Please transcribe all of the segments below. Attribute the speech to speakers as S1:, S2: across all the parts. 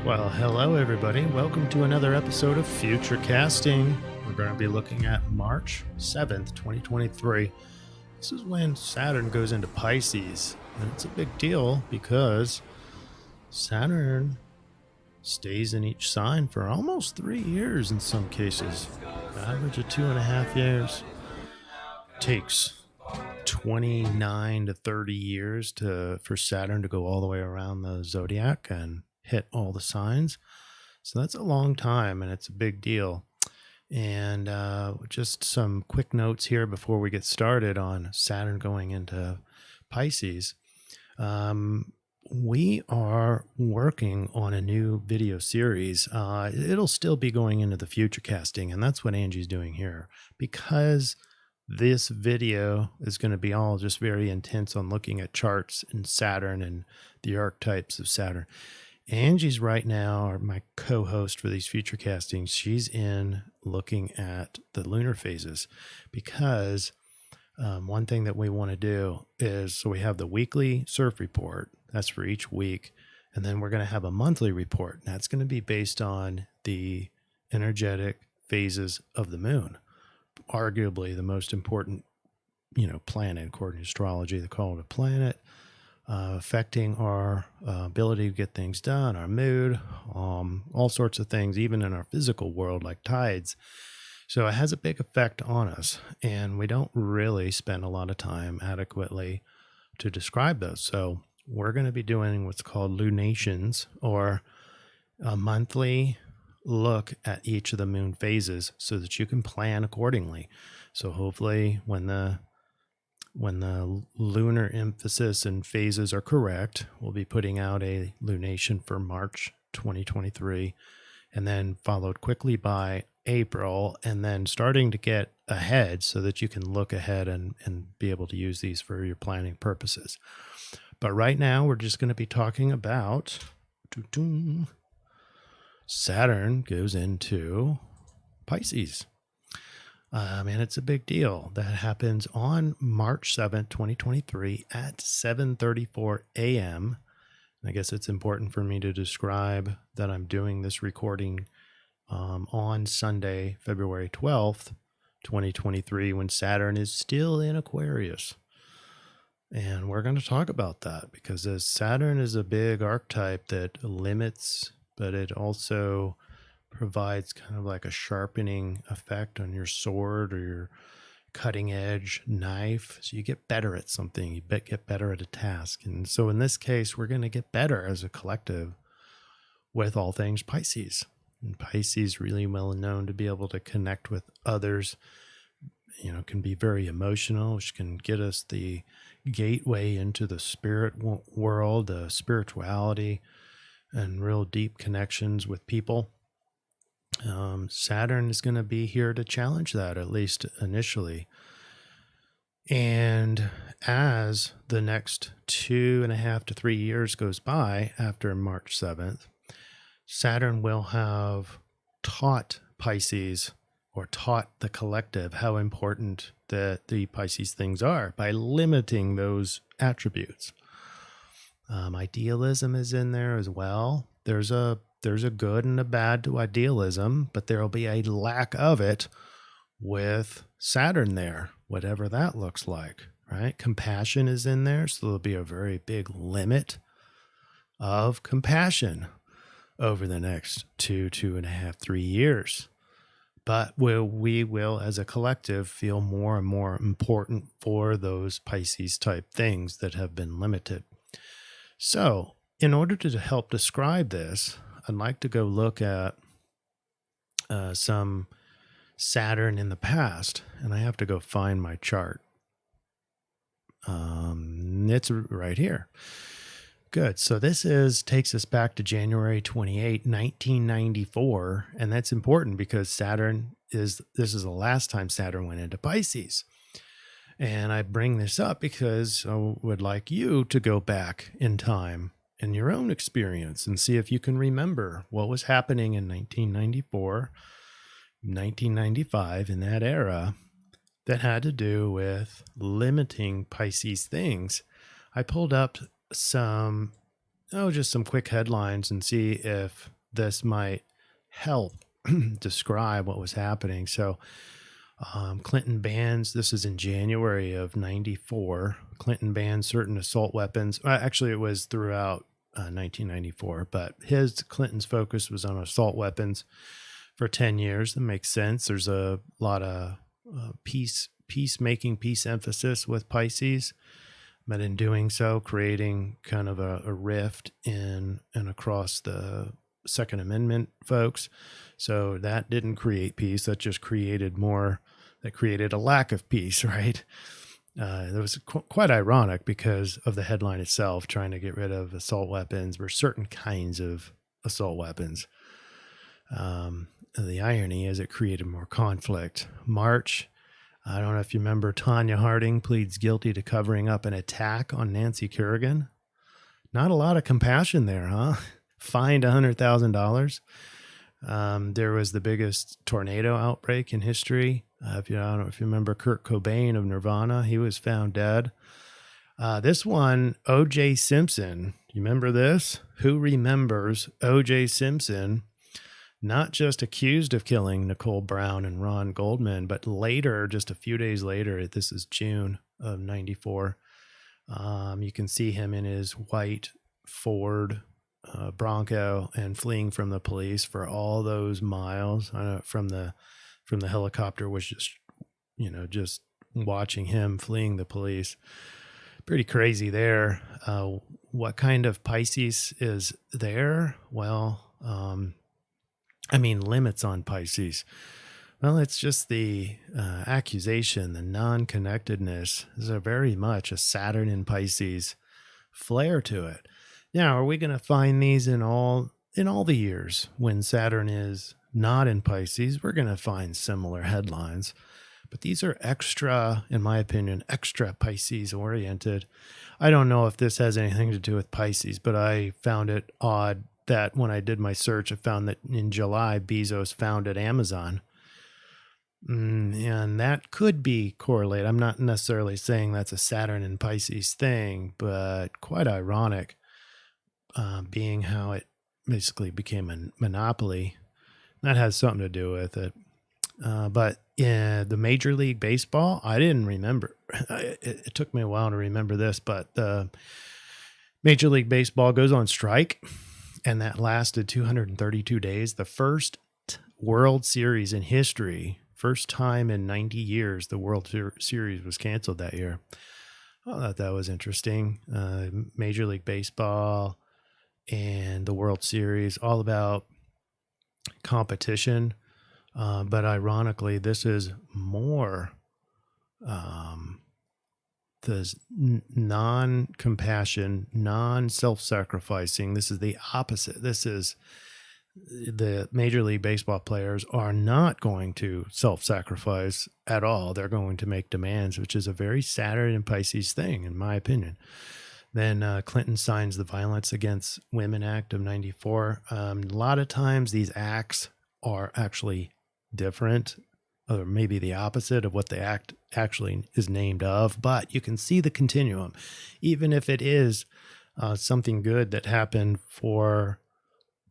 S1: Well, hello everybody. Welcome to another episode of FutureCasting. We're going to be looking at March 7th, 2023. This is when Saturn goes into Pisces. And it's a big deal because Saturn stays in each sign for almost 3 years in some cases. Average of 2.5 years. Takes 29 to 30 years for Saturn to go all the way around the zodiac and hit all the signs. So that's a long time and it's a big deal. And just some quick notes here before we get started on Saturn going into Pisces. We are working on a new video series. It'll still be going into the future casting, and that's what Angie's doing here, because this video is going to be all just very intense on looking at charts and Saturn and the archetypes of Saturn. Angie's right now my co-host for these future castings. She's in looking at the lunar phases because one thing that we want to do is, so we have the weekly surf report. That's for each week. And then we're going to have a monthly report. That's going to be based on the energetic phases of the moon. Arguably the most important, planet according to astrology. They call it a planet, affecting our ability to get things done, our mood, all sorts of things, even in our physical world, like tides. So it has a big effect on us, and we don't really spend a lot of time adequately to describe those. So we're going to be doing what's called lunations, or a monthly look at each of the moon phases so that you can plan accordingly. So hopefully when the lunar emphasis and phases are correct, we'll be putting out a lunation for March 2023, and then followed quickly by April, and then starting to get ahead so that you can look ahead and be able to use these for your planning purposes. But right now we're just going to be talking about Saturn goes into Pisces. And it's a big deal. That happens on March 7th, 2023 at 7:34 a.m. I guess it's important for me to describe that I'm doing this recording on Sunday, February 12th, 2023, when Saturn is still in Aquarius. And we're going to talk about that because as Saturn is a big archetype that limits, but it also provides kind of like a sharpening effect on your sword or your cutting edge knife. So you get better at something, you get better at a task. And so in this case, we're going to get better as a collective with all things Pisces. And Pisces really well known to be able to connect with others, can be very emotional, which can get us the gateway into the spirit world, the spirituality, and real deep connections with people. Saturn is going to be here to challenge that, at least initially. And as the next 2.5 to 3 years goes by after March 7th, Saturn will have taught Pisces, or taught the collective, how important that the Pisces things are by limiting those attributes. Idealism is in there as well. There's a good and a bad to idealism, but there'll be a lack of it with Saturn there, whatever that looks like, right? Compassion is in there, so there'll be a very big limit of compassion over the next 2.5, 3 years. But we will, as a collective, feel more and more important for those Pisces type things that have been limited. So in order to help describe this, I'd like to go look at some Saturn in the past, and I have to go find my chart. It's right here. Good. So this takes us back to January 28, 1994, and that's important because this is the last time Saturn went into Pisces. And I bring this up because I would like you to go back in time in your own experience and see if you can remember what was happening in 1994, 1995, in that era that had to do with limiting Pisces things. I pulled up some just some quick headlines and see if this might help describe what was happening. So, Clinton bans, this is in January of 94. Clinton bans certain assault weapons. Actually, it was throughout 1994, but Clinton's focus was on assault weapons for 10 years. That makes sense. There's a lot of peacemaking, peace emphasis with Pisces, but in doing so, creating kind of a rift in and across the Second Amendment folks. So that didn't create peace. That just created that created a lack of peace, right? It was quite ironic because of the headline itself, trying to get rid of assault weapons or certain kinds of assault weapons. The irony is it created more conflict. March, I don't know if you remember, Tanya Harding pleads guilty to covering up an attack on Nancy Kerrigan. Not a lot of compassion there, huh? Fined $100,000. There was the biggest tornado outbreak in history. I don't know if you remember Kurt Cobain of Nirvana. He was found dead. This one, O.J. Simpson. You remember this? Who remembers O.J. Simpson? Not just accused of killing Nicole Brown and Ron Goldman, but later, just a few days later, this is June of 94. You can see him in his white Ford Bronco and fleeing from the police for all those miles. From the helicopter was just watching him fleeing the police. Pretty crazy there. What kind of Pisces is there? Well, limits on Pisces. Well, it's just the accusation, the non-connectedness. There's very much a Saturn in Pisces flair to it. Now, are we going to find these in all the years when Saturn is not in Pisces? We're going to find similar headlines, but these are extra, in my opinion, extra Pisces oriented. I don't know if this has anything to do with Pisces, but I found it odd that when I did my search, I found that in July, Bezos founded Amazon. And that could be correlated. I'm not necessarily saying that's a Saturn and Pisces thing, but quite ironic, being how it basically became a monopoly. That has something to do with it. But in the Major League Baseball, I didn't remember. It took me a while to remember this, but the Major League Baseball goes on strike, and that lasted 232 days. The first World Series in history, first time in 90 years, the World Series was canceled that year. I thought that was interesting. Major League Baseball and the World Series, all about competition. But ironically, this is more the non-compassion, non-self-sacrificing. This is the opposite. This is the Major League Baseball players are not going to self-sacrifice at all. They're going to make demands, which is a very Saturn and Pisces thing, in my opinion. Then Clinton signs the Violence Against Women Act of 94. A lot of times these acts are actually different, or maybe the opposite of what the act actually is named of, but you can see the continuum. Even if it is something good that happened for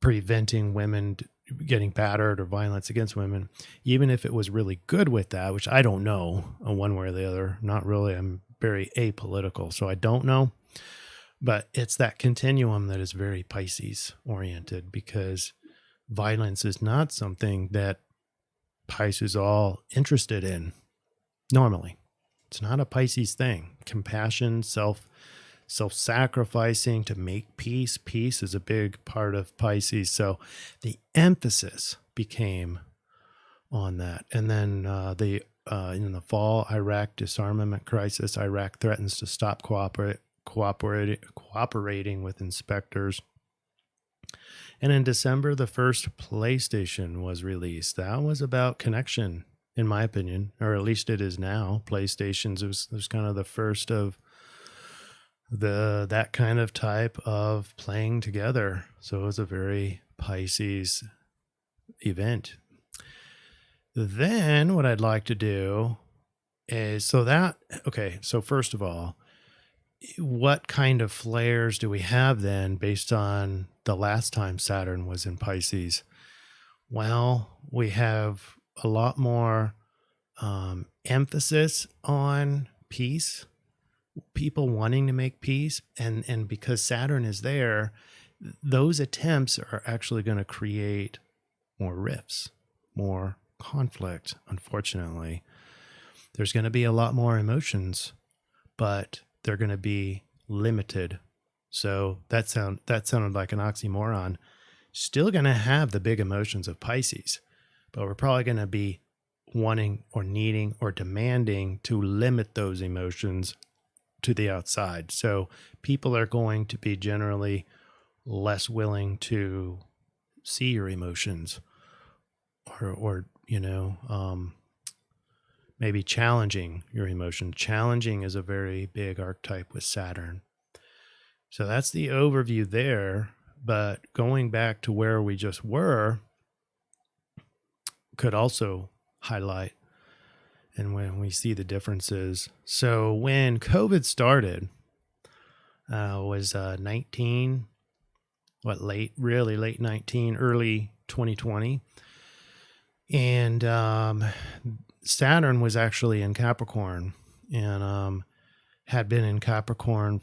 S1: preventing women getting battered or violence against women, even if it was really good with that, which I don't know one way or the other, not really, I'm very apolitical, so I don't know. But it's that continuum that is very Pisces oriented, because violence is not something that Pisces all interested in normally. It's not a Pisces thing. Compassion, self-sacrificing to make peace. Peace is a big part of Pisces. So the emphasis became on that. And then in the fall, Iraq disarmament crisis. Iraq threatens to stop cooperating with inspectors. And in December, the first PlayStation was released. That was about connection, in my opinion, or at least it is now. PlayStations was kind of the first of that kind of type of playing together. So it was a very Pisces event. Then what I'd like to do is, so first of all, what kind of flares do we have then based on the last time Saturn was in Pisces? Well, we have a lot more emphasis on peace, people wanting to make peace. And because Saturn is there, those attempts are actually going to create more rifts, more conflict, unfortunately. There's going to be a lot more emotions, but they're going to be limited. So that sounded like an oxymoron. Still going to have the big emotions of Pisces, but we're probably going to be wanting or needing or demanding to limit those emotions to the outside. So people are going to be generally less willing to see your emotions, or maybe challenging your emotion. Challenging is a very big archetype with Saturn. So that's the overview there. But going back to where we just were could also highlight, and when we see the differences. So when COVID started, was 19, really late 19, early 2020. And Saturn was actually in Capricorn, and had been in Capricorn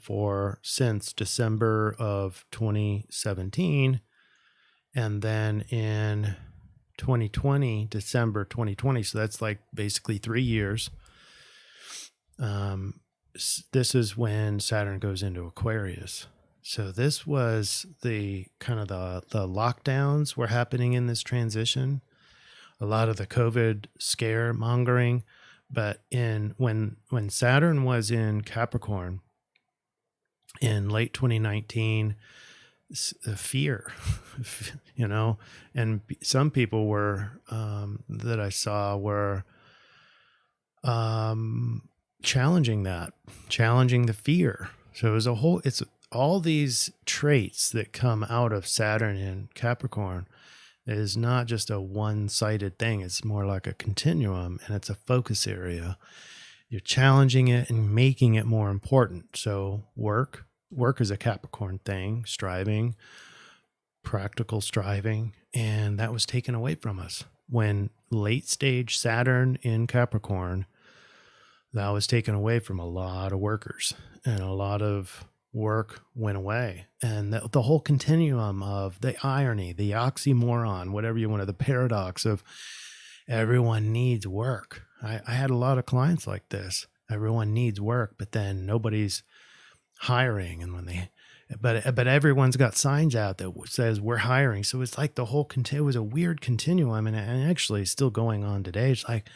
S1: since December of 2017. And then in 2020, December 2020, so that's like basically 3 years. This is when Saturn goes into Aquarius. So this was the kind of the lockdowns were happening in this transition. A lot of the COVID scare mongering, but when Saturn was in Capricorn in late 2019, fear, and some people were that I saw were challenging the fear. So it was it's all these traits that come out of Saturn in Capricorn. It is not just a one-sided thing. It's more like a continuum, and it's a focus area. You're challenging it and making it more important. So work is a Capricorn thing, striving, practical striving, and that was taken away from us. When late stage Saturn in Capricorn, that was taken away from a lot of workers, and a lot of work went away. And the whole continuum of the irony, the oxymoron, whatever you want to, the paradox of everyone needs work. I had a lot of clients like this. Everyone needs work, but then nobody's hiring. And but everyone's got signs out that says we're hiring. So it's like it was a weird continuum, and actually still going on today. It's like,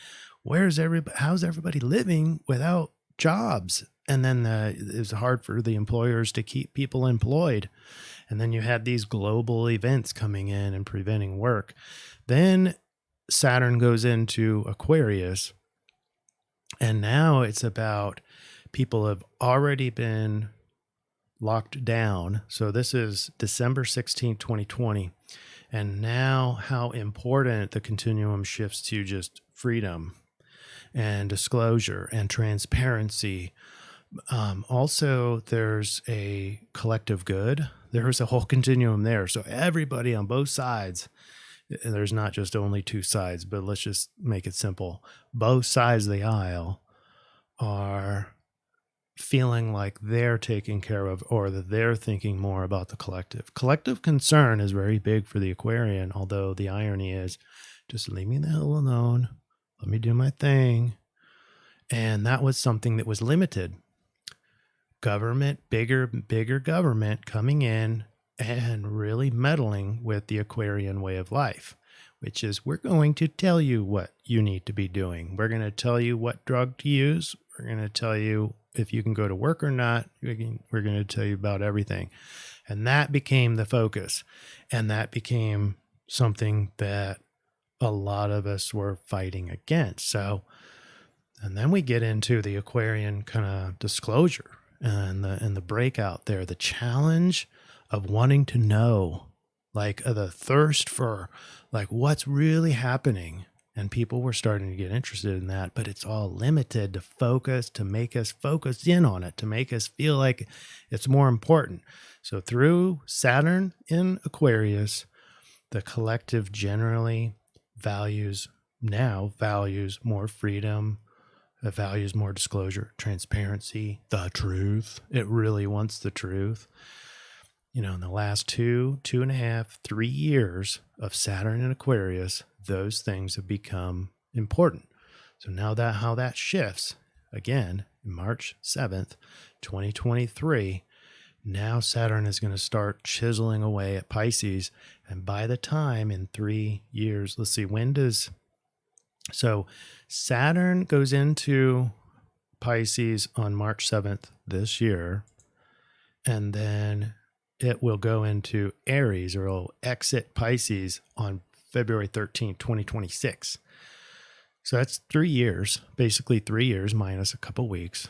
S1: how's everybody living without jobs? And then it was hard for the employers to keep people employed. And then you had these global events coming in and preventing work. Then Saturn goes into Aquarius, and now it's about people have already been locked down. So this is December 16th, 2020. And now how important the continuum shifts to just freedom and disclosure and transparency. Also, there's a collective good. There's a whole continuum there. So everybody on both sides, there's not just only two sides, but let's just make it simple. Both sides of the aisle are feeling like they're taken care of, or that they're thinking more about the collective. Collective concern is very big for the Aquarian, although the irony is, just leave me the hell alone. Let me do my thing. And that was something that was limited. Government, bigger government coming in and really meddling with the Aquarian way of life, which is, we're going to tell you what you need to be doing. We're going to tell you what drug to use. We're going to tell you if you can go to work or not. We're going to tell you about everything. And that became the focus. And that became something that a lot of us were fighting against. So, and then we get into the Aquarian kind of disclosure and the breakout there, the challenge of wanting to know, like the thirst for like what's really happening. And people were starting to get interested in that, but it's all limited to focus, to make us focus in on it, to make us feel like it's more important. So through Saturn in Aquarius, the collective generally values more freedom. It values more disclosure, transparency, the truth. It really wants the truth. In the last 2.5, 3 years of Saturn and Aquarius, those things have become important. So now that how that shifts, again, March 7th, 2023, now Saturn is going to start chiseling away at Pisces. And by the time in 3 years, let's see, so Saturn goes into Pisces on March 7th this year, and then it will go into Aries, or it'll exit Pisces on February 13th, 2026. So that's 3 years, basically 3 years minus a couple weeks,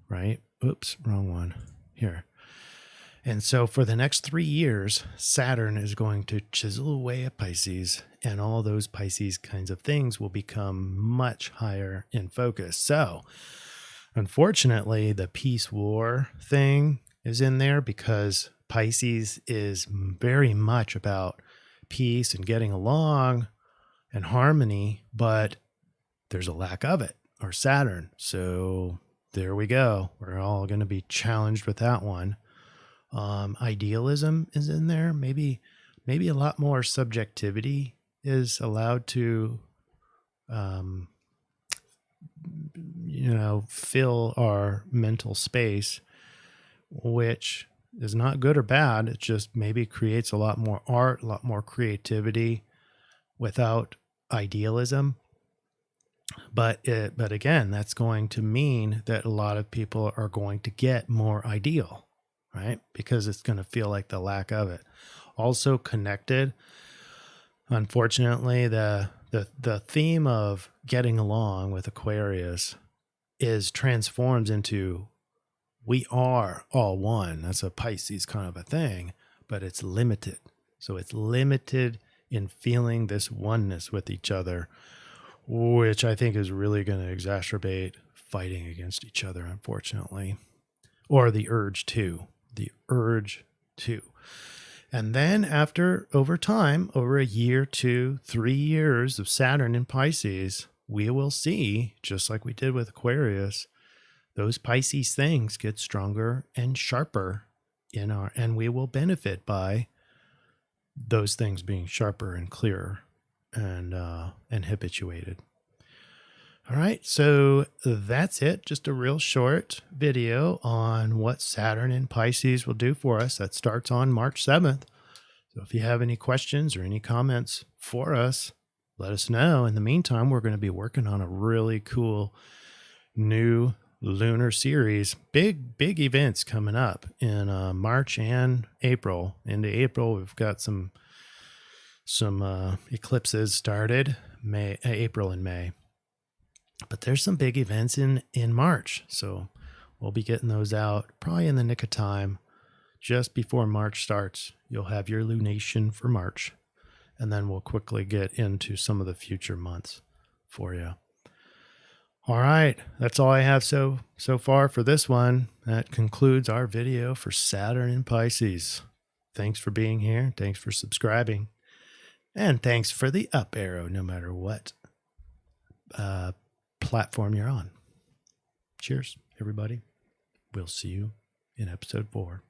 S1: right? Oops, wrong one here. And so for the next 3 years, Saturn is going to chisel away at Pisces, and all those Pisces kinds of things will become much higher in focus. So unfortunately, the peace war thing is in there because Pisces is very much about peace and getting along and harmony, but there's a lack of it, or Saturn. So there we go. We're all going to be challenged with that one. Idealism is in there. Maybe a lot more subjectivity is allowed to, fill our mental space, which is not good or bad. It just maybe creates a lot more art, a lot more creativity without idealism. But again, that's going to mean that a lot of people are going to get more ideal, right? Because it's going to feel like the lack of it. Also connected, unfortunately, the theme of getting along with Aquarius transforms into we are all one. That's a Pisces kind of a thing, but it's limited. So it's limited in feeling this oneness with each other, which I think is really going to exacerbate fighting against each other, unfortunately, or the urge to. And then over time, over a year, 2, 3 years of Saturn in Pisces, we will see, just like we did with Aquarius, those Pisces things get stronger and sharper and we will benefit by those things being sharper and clearer and habituated. All right, so that's it. Just a real short video on what Saturn in Pisces will do for us. That starts on March 7th. So if you have any questions or any comments for us, let us know. In the meantime, we're going to be working on a really cool new lunar series. Big events coming up in March and April. Into April, we've got some eclipses started, April and May. But there's some big events in March. So we'll be getting those out probably in the nick of time. Just before March starts, you'll have your lunation for March. And then we'll quickly get into some of the future months for you. All right, that's all I have so far for this one. That concludes our video for Saturn in Pisces. Thanks for being here. Thanks for subscribing. And thanks for the up arrow, no matter what platform you're on. Cheers, everybody. We'll see you in episode 4.